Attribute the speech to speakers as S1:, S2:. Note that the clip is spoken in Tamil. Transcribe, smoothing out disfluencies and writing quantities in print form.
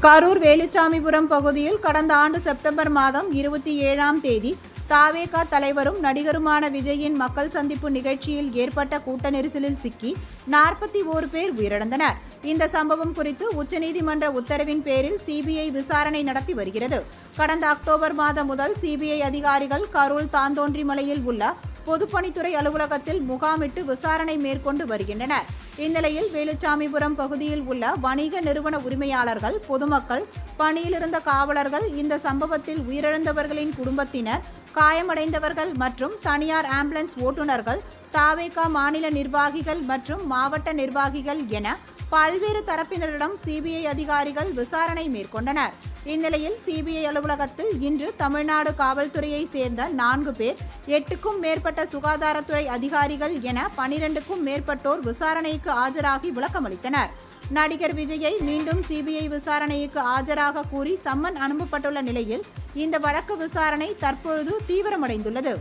S1: கரூர் வேலுச்சாமிபுரம் பகுதியில் கடந்த ஆண்டு செப்டம்பர் மாதம் 27ஆம் தேதி தாவேகா தலைவரும் நடிகருமான விஜயின் மக்கள் சந்திப்பு நிகழ்ச்சியில் ஏற்பட்ட கூட்ட நெரிசலில் சிக்கி 41 பேர் உயிரிழந்தனர். இந்த சம்பவம் குறித்து உச்சநீதிமன்ற உத்தரவின் பேரில் சிபிஐ விசாரணை நடத்தி வருகிறது. கடந்த அக்டோபர் மாதம் முதல் சிபிஐ அதிகாரிகள் கரூர் தாந்தோன்றிமலையில் உள்ள பொதுப்பணித்துறை அலுவலகத்தில் முகாமிட்டு விசாரணை மேற்கொண்டு வருகின்றனர். இந்நிலையில் வேலுச்சாமிபுரம் பகுதியில் உள்ள வணிக நிறுவன உரிமையாளர்கள், பொதுமக்கள், பணியிலிருந்த காவலர்கள், இந்த சம்பவத்தில் உயிரிழந்தவர்களின் குடும்பத்தினர், காயமடைந்தவர்கள் மற்றும் தனியார் ஆம்புலன்ஸ் ஓட்டுநர்கள், தாவேகா மாநில நிர்வாகிகள் மற்றும் மாவட்ட நிர்வாகிகள் என பல்வேறு தரப்பினரிடம் சிபிஐ அதிகாரிகள் விசாரணை மேற்கொண்டனர். இந்நிலையில் சிபிஐ அலுவலகத்தில் இன்று தமிழ்நாடு காவல்துறையை சேர்ந்த 4 பேர், 8க்கும் மேற்பட்ட சுகாதாரத்துறை அதிகாரிகள் என 12க்கும் மேற்பட்டோர் விசாரணைக்கு ஆஜராகி விளக்கமளித்தனர். நடிகர் விஜயை மீண்டும் சிபிஐ விசாரணைக்கு ஆஜராக கூறி சம்மன் அனுப்பப்பட்டுள்ள நிலையில் இந்த வழக்கு விசாரணை தற்பொழுது தீவிரமடைந்துள்ளது.